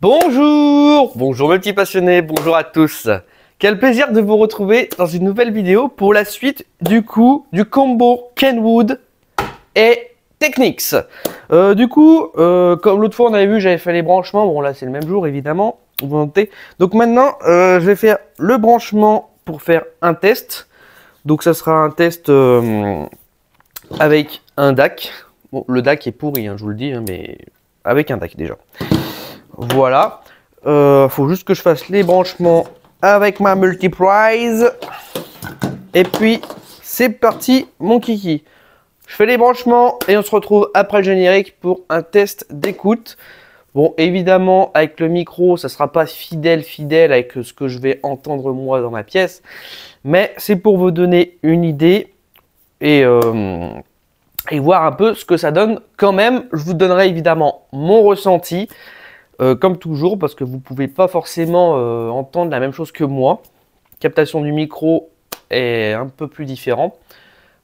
Bonjour mes petits passionnés, bonjour à tous. Quel plaisir de vous retrouver dans une nouvelle vidéo pour la suite du combo Kenwood et Technics. Comme l'autre fois on avait vu, j'avais fait les branchements. Bon là c'est le même jour évidemment, vous notez. Donc maintenant je vais faire le branchement pour faire un test. Donc ça sera un test avec un DAC. Bon, le DAC est pourri, hein, je vous le dis, hein, mais avec un DAC déjà. Voilà. Faut juste que je fasse les branchements avec ma multiprise. Et puis, c'est parti, mon kiki. Je fais les branchements et on se retrouve après le générique pour un test d'écoute. Bon, évidemment, avec le micro, ça ne sera pas fidèle avec ce que je vais entendre moi dans ma pièce. Mais c'est pour vous donner une idée et voir un peu ce que ça donne quand même. Je vous donnerai évidemment mon ressenti, comme toujours, parce que vous ne pouvez pas forcément entendre la même chose que moi. Captation du micro est un peu plus différent.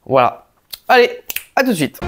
Voilà. Allez, à tout de suite.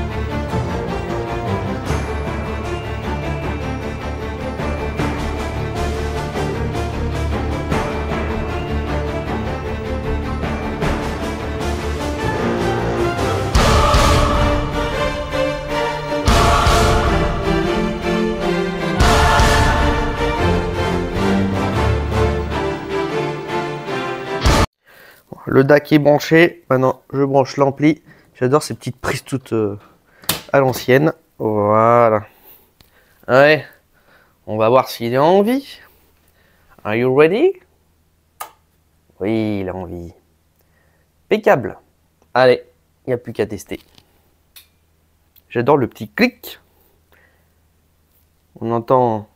Le DAC est branché, maintenant je branche l'ampli. J'adore ces petites prises toutes à l'ancienne. Voilà. Ouais, on va voir s'il est en vie. Are you ready? Oui, il a envie. Impeccable. Allez, il n'y a plus qu'à tester. J'adore le petit clic. On entend...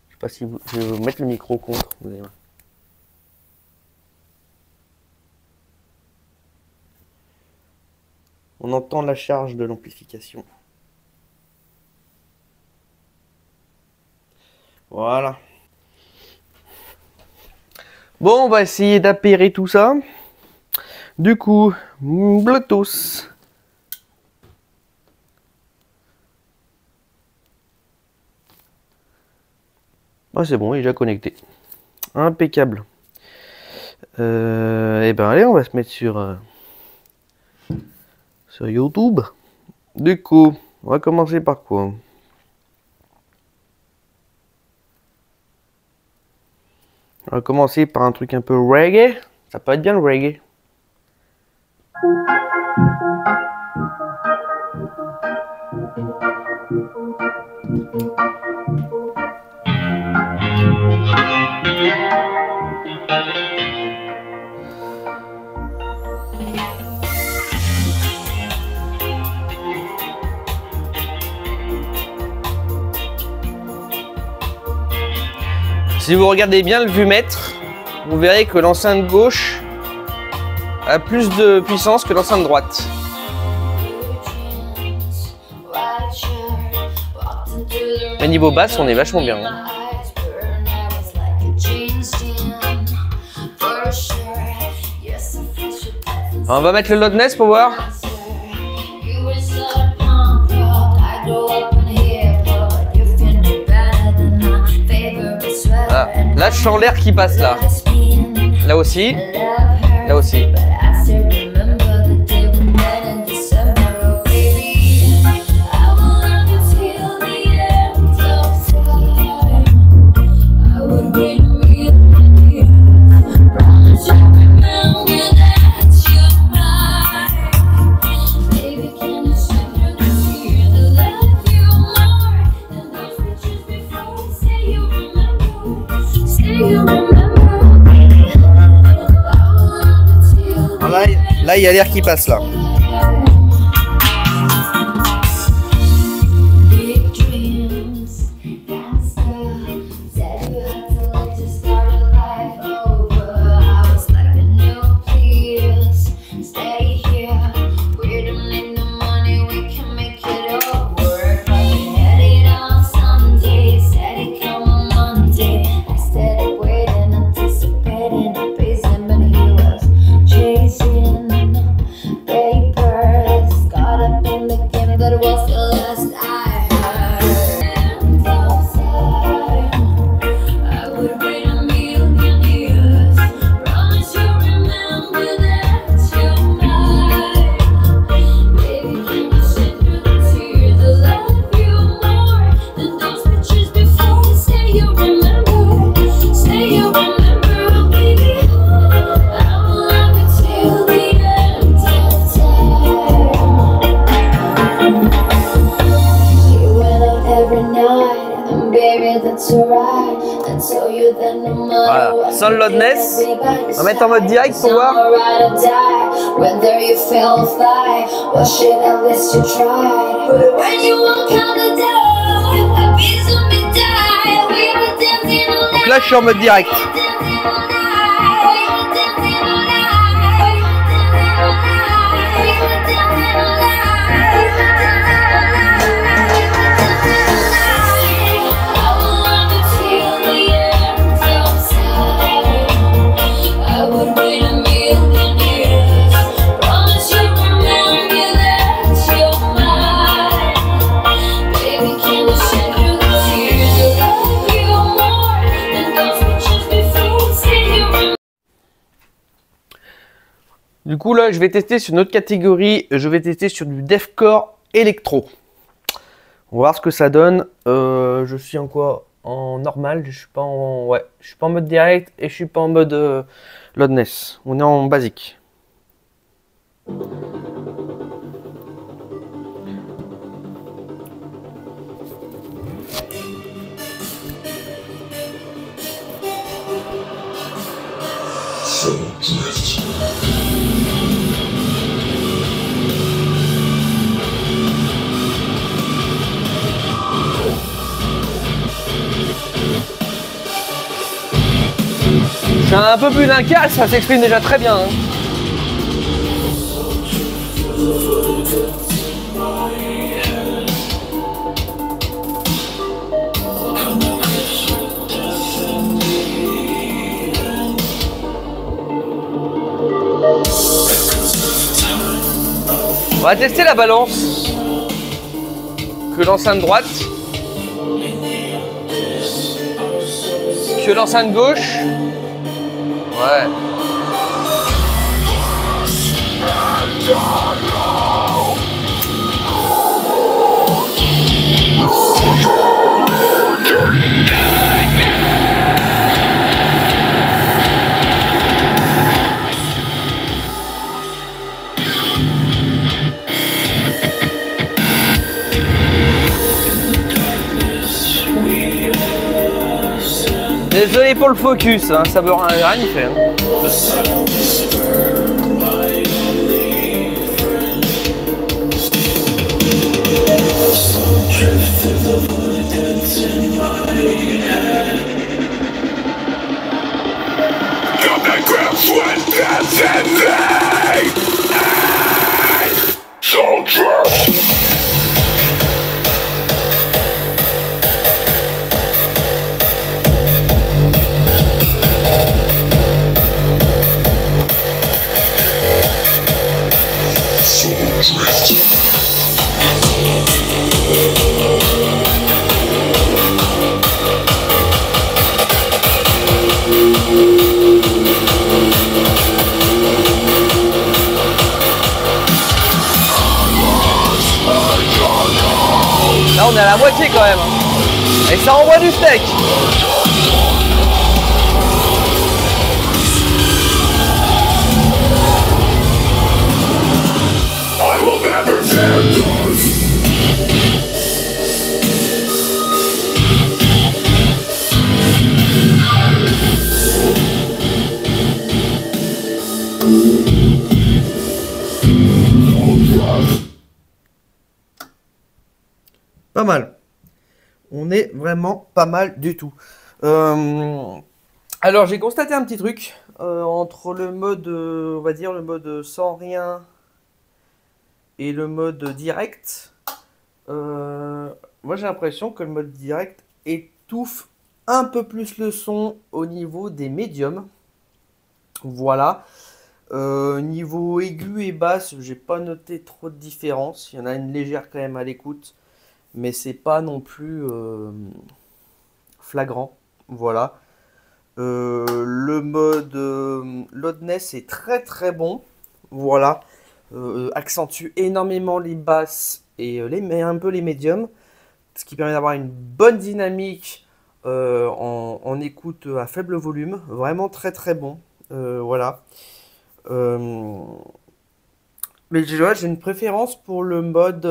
Je sais pas si vous... Je vais vous mettre le micro contre. Vous allez voir. On entend la charge de l'amplification. Voilà. Bon, on va essayer d'appairer tout ça. Du coup, Bluetooth. Ah, c'est bon, il est déjà connecté. Impeccable. Et ben allez, on va se mettre sur YouTube. Du coup, on va commencer par quoi? On va commencer par un truc un peu reggae. Ça peut être bien le reggae. Si vous regardez bien le vumètre, vous verrez que l'enceinte gauche a plus de puissance que l'enceinte droite. Mais niveau basse, on est vachement bien. Hein. On va mettre le loudness pour voir. Là, je sens l'air qui passe là. Là aussi. Là aussi. Là, il y a l'air qui passe là. Baby Voilà, sans le loudness. On va mettre en mode direct pour voir. Donc là je suis en mode direct. Du coup là je vais tester sur une autre catégorie, je vais tester sur du deathcore électro. On va voir ce que ça donne. Je suis en quoi? En normal, je suis pas en. Ouais, je suis pas en mode direct et je suis pas en mode loudness. On est en basique. Je suis un peu plus d'un quart, ça s'exprime déjà très bien. Hein. On va tester la balance que l'enceinte droite, que l'enceinte gauche. Ouais. Désolé pour le focus, hein, ça veut rien y faire. Là on est à la moitié quand même. Et ça envoie du steak. Pas mal. On est vraiment pas mal du tout. Alors j'ai constaté un petit truc entre le mode, on va dire le mode sans rien et le mode direct. Moi j'ai l'impression que le mode direct étouffe un peu plus le son au niveau des médiums. Voilà. Niveau aigu et basse, j'ai pas noté trop de différence. Il y en a une légère quand même à l'écoute, mais c'est pas non plus flagrant. Voilà. Le mode loudness est très très bon. Voilà. Accentue énormément les basses et un peu les médiums, ce qui permet d'avoir une bonne dynamique en écoute à faible volume. Vraiment très très bon. Voilà. Mais j'ai une préférence pour le mode.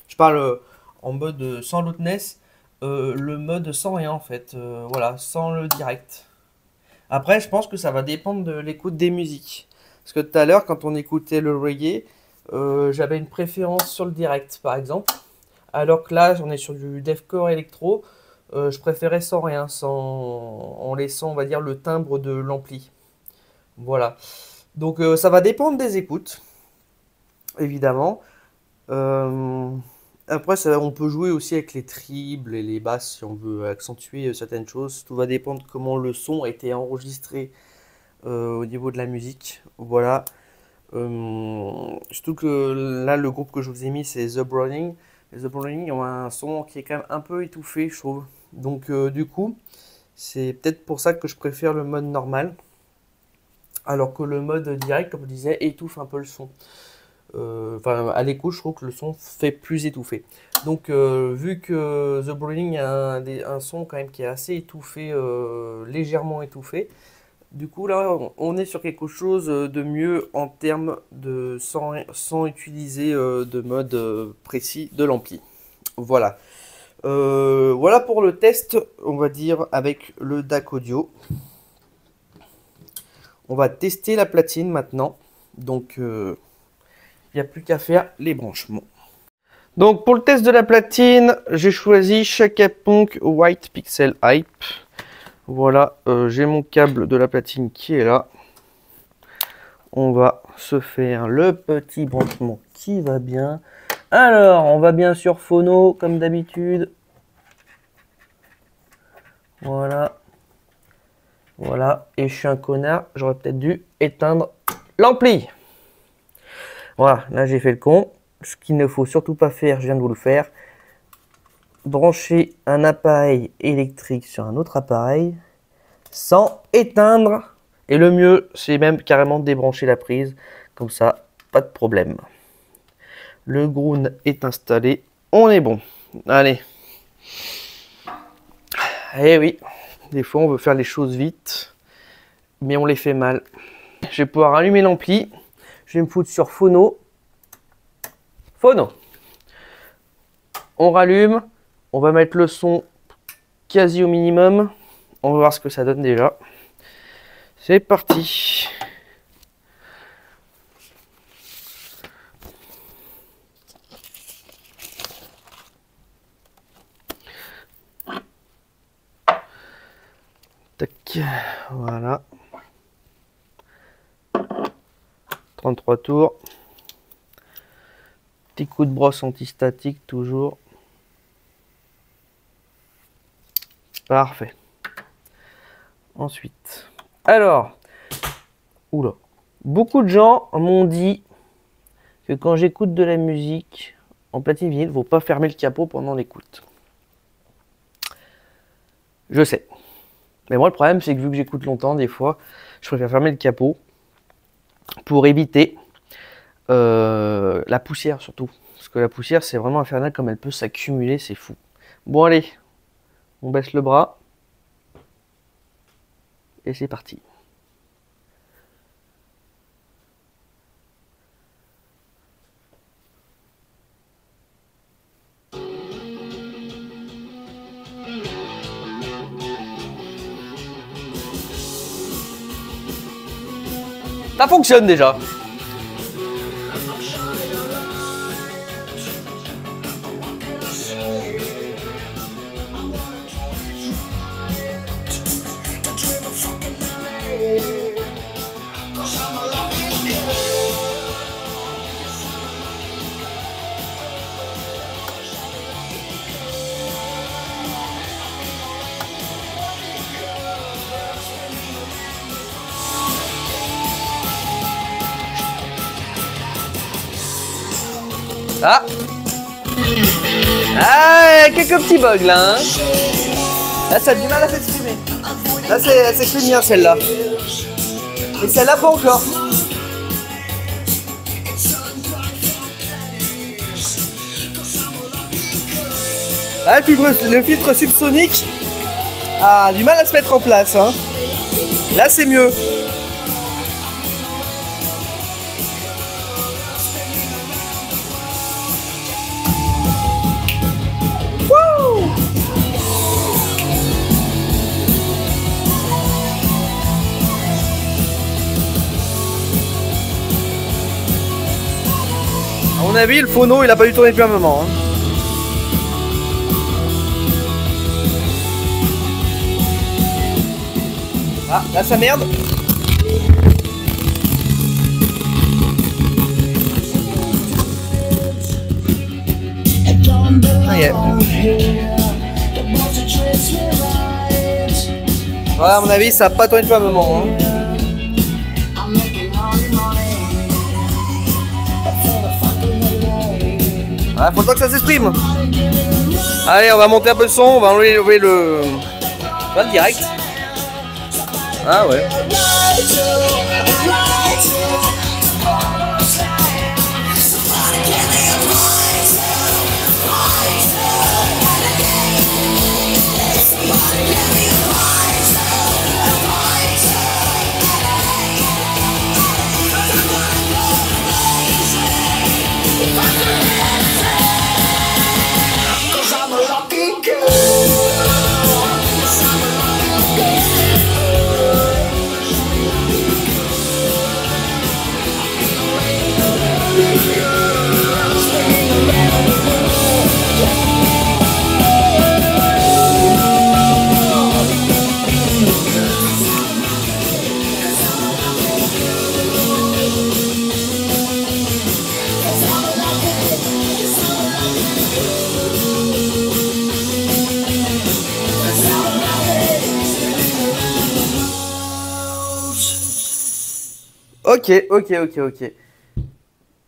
Je parle en mode sans loudness, le mode sans rien en fait, voilà, sans le direct. Après, je pense que ça va dépendre de l'écoute des musiques. Parce que tout à l'heure, quand on écoutait le reggae, j'avais une préférence sur le direct, par exemple. Alors que là, on est sur du deathcore électro, je préférais sans rien, en laissant, on va dire, le timbre de l'ampli. Voilà. Donc, ça va dépendre des écoutes, évidemment. Euh, Après, on peut jouer aussi avec les tribles et les basses si on veut accentuer certaines choses. Tout va dépendre de comment le son a été enregistré au niveau de la musique. Voilà. Surtout que là, le groupe que je vous ai mis, c'est The Browning. Les The Browning ont un son qui est quand même un peu étouffé, je trouve. Donc, du coup, c'est peut-être pour ça que je préfère le mode normal. Alors que le mode direct, comme je disais, étouffe un peu le son. Enfin, à l'écoute, je trouve que le son fait plus étouffé. Donc, vu que The Browning a un son quand même qui est assez étouffé, légèrement étouffé, du coup, là, on est sur quelque chose de mieux en termes de sans utiliser de mode précis de l'ampli. Voilà. Voilà pour le test, on va dire, avec le DAC audio. On va tester la platine maintenant. Donc, il n'y a plus qu'à faire les branchements. Donc, pour le test de la platine, j'ai choisi Chaka Ponk White Pixel Hype. Voilà, j'ai mon câble de la platine qui est là. On va se faire le petit branchement qui va bien. Alors, on va bien sûr phono comme d'habitude. Voilà. Voilà, et je suis un connard, j'aurais peut-être dû éteindre l'ampli. Voilà, là j'ai fait le con. Ce qu'il ne faut surtout pas faire, je viens de vous le faire. Brancher un appareil électrique sur un autre appareil sans éteindre. Et le mieux, c'est même carrément débrancher la prise. Comme ça, pas de problème. Le ground est installé. On est bon. Allez. Eh oui, des fois on veut faire les choses vite, mais on les fait mal. Je vais pouvoir allumer l'ampli. Je vais me foutre sur phono. Phono. On rallume. On va mettre le son quasi au minimum. On va voir ce que ça donne déjà. C'est parti. Tac. Voilà. 33 tours. Petit coup de brosse antistatique toujours. Parfait. Ensuite, alors, oula, beaucoup de gens m'ont dit que quand j'écoute de la musique en platine vinyle, il ne faut pas fermer le capot pendant l'écoute. Je sais. Mais moi, le problème, c'est que vu que j'écoute longtemps, des fois, je préfère fermer le capot pour éviter la poussière surtout. Parce que la poussière, c'est vraiment infernal comme elle peut s'accumuler, c'est fou. Bon, allez, on baisse le bras. Et c'est parti. Ça fonctionne déjà. Ah, ah, quelques petits bugs là. Hein. Là, ça a du mal à s'exprimer. Là, elle s'exprime bien celle-là. Et celle-là, pas encore. Ah, le filtre subsonique a du mal à se mettre en place. Hein. Là, c'est mieux. mon avis, le phono, il a pas dû tourner depuis un moment. Hein. Ah, là ça merde. Ah, yeah. Voilà, à mon avis, ça a pas tourné depuis un moment. Hein. Ah, faut le temps que ça s'exprime. Allez, on va monter un peu le son, on va enlever le direct. Ah ouais.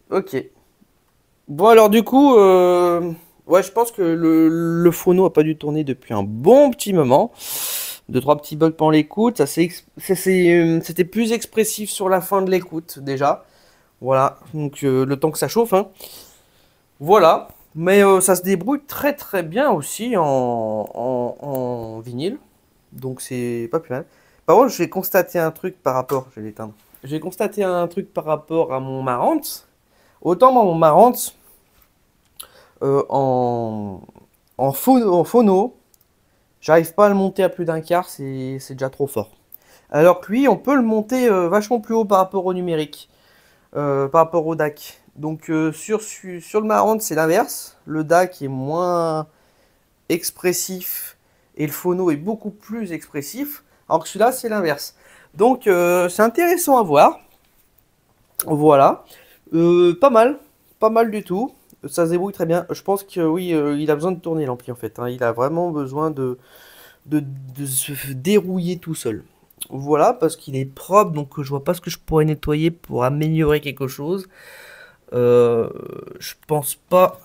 Ok. Bon alors du coup, ouais je pense que le phono a pas dû tourner depuis un bon petit moment. 2-3 petits bugs pendant l'écoute, c'était plus expressif sur la fin de l'écoute déjà. Voilà, donc le temps que ça chauffe. Hein. Voilà, mais ça se débrouille très très bien aussi en vinyle. Donc c'est pas plus mal. Par contre, j'ai constaté un truc par rapport... Je vais l'éteindre. J'ai constaté un truc par rapport à mon Marantz. Autant mon Marantz, en phono, j'arrive pas à le monter à plus d'un quart, c'est déjà trop fort. Alors que lui, on peut le monter vachement plus haut par rapport au numérique, par rapport au DAC. Donc sur le Marantz, c'est l'inverse. Le DAC est moins expressif et le phono est beaucoup plus expressif. Alors que celui-là, c'est l'inverse. Donc c'est intéressant à voir. Voilà. Pas mal du tout. Ça se débrouille très bien. Je pense que oui, il a besoin de tourner l'ampli en fait. Hein. Il a vraiment besoin de se dérouiller tout seul. Voilà, parce qu'il est propre, donc je vois pas ce que je pourrais nettoyer pour améliorer quelque chose. Je pense pas...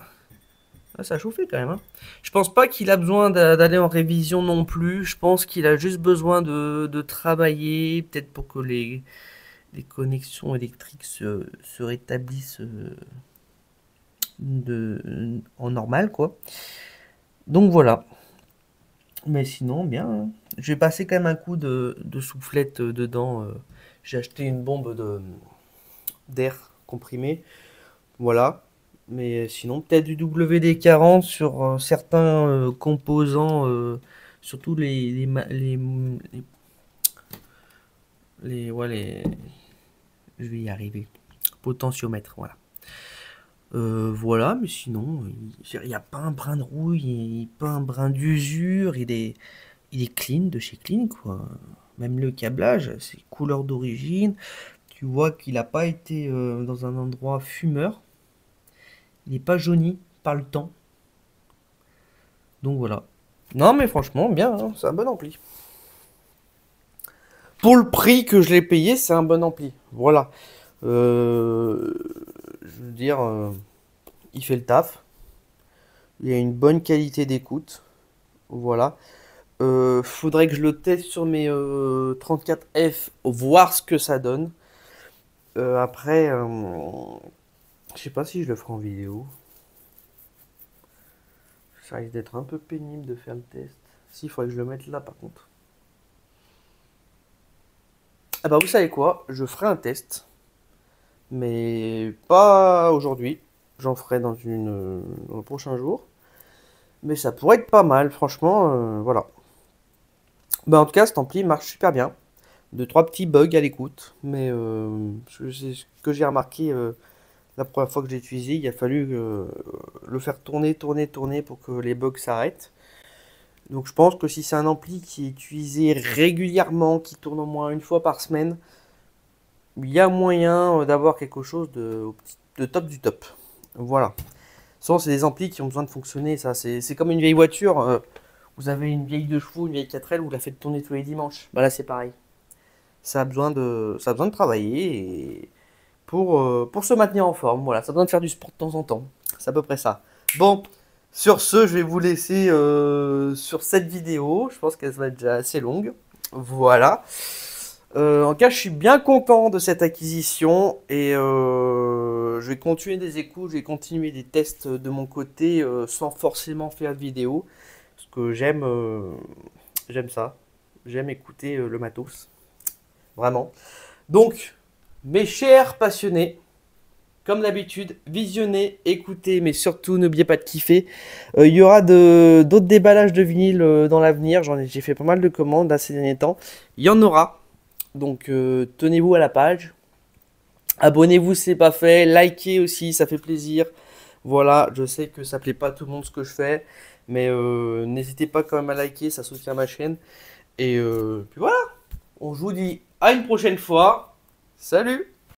Ah, ça a chauffé quand même. Hein. Je pense pas qu'il a besoin d'aller en révision non plus. Je pense qu'il a juste besoin de travailler, peut-être pour que les connexions électriques se rétablissent en normal, quoi. Donc voilà. Mais sinon, bien. Hein. Je vais passer quand même un coup de soufflette dedans. J'ai acheté une bombe d'air comprimé. Voilà. Mais sinon, peut-être du WD-40 sur certains composants, surtout je vais y arriver. Potentiomètre, voilà. Voilà, mais sinon, il n'y a pas un brin de rouille, pas un brin d'usure, il est clean de chez Clean, quoi. Même le câblage, c'est couleur d'origine. Tu vois qu'il n'a pas été dans un endroit fumeur. Il n'est pas jauni par le temps. Donc voilà. Non mais franchement, bien, hein, c'est un bon ampli. Pour le prix que je l'ai payé, c'est un bon ampli. Voilà. Je veux dire, il fait le taf. Il a une bonne qualité d'écoute. Voilà. Faudrait que je le teste sur mes 34F, voir ce que ça donne. Après, je sais pas si je le ferai en vidéo. Ça risque d'être un peu pénible de faire le test. Si, il faudrait que je le mette là par contre. Ah bah vous savez quoi, je ferai un test. Mais pas aujourd'hui. J'en ferai dans le prochain jour. Mais ça pourrait être pas mal, franchement, voilà. Bah en tout cas, cet ampli marche super bien. 2-3 petits bugs à l'écoute. Mais c'est ce que j'ai remarqué La première fois que j'ai utilisé, il a fallu le faire tourner, tourner, tourner pour que les bugs s'arrêtent. Donc je pense que si c'est un ampli qui est utilisé régulièrement, qui tourne au moins une fois par semaine, il y a moyen d'avoir quelque chose de top du top. Voilà. Souvent c'est des amplis qui ont besoin de fonctionner, ça c'est comme une vieille voiture. Vous avez une vieille 2 chevaux, une vieille 4L, vous la faites tourner tous les dimanches. Bah là c'est pareil. Ça a besoin de travailler et pour se maintenir en forme. Voilà, ça a besoin de faire du sport de temps en temps. C'est à peu près ça. Bon, sur ce, je vais vous laisser sur cette vidéo. Je pense qu'elle va être déjà assez longue. Voilà. En tout cas, je suis bien content de cette acquisition et je vais continuer des écoutes, je vais continuer des tests de mon côté sans forcément faire de vidéo. Parce que j'aime ça. J'aime écouter le matos. Vraiment. Donc, mes chers passionnés, comme d'habitude, visionnez, écoutez, mais surtout n'oubliez pas de kiffer. Il y aura d'autres déballages de vinyle dans l'avenir. J'ai fait pas mal de commandes ces derniers temps. Il y en aura. Donc tenez-vous à la page. Abonnez-vous si ce n'est pas fait. Likez aussi, ça fait plaisir. Voilà, je sais que ça plaît pas à tout le monde ce que je fais. Mais n'hésitez pas quand même à liker, ça soutient ma chaîne. Et puis voilà, on je vous dit à une prochaine fois. Salut!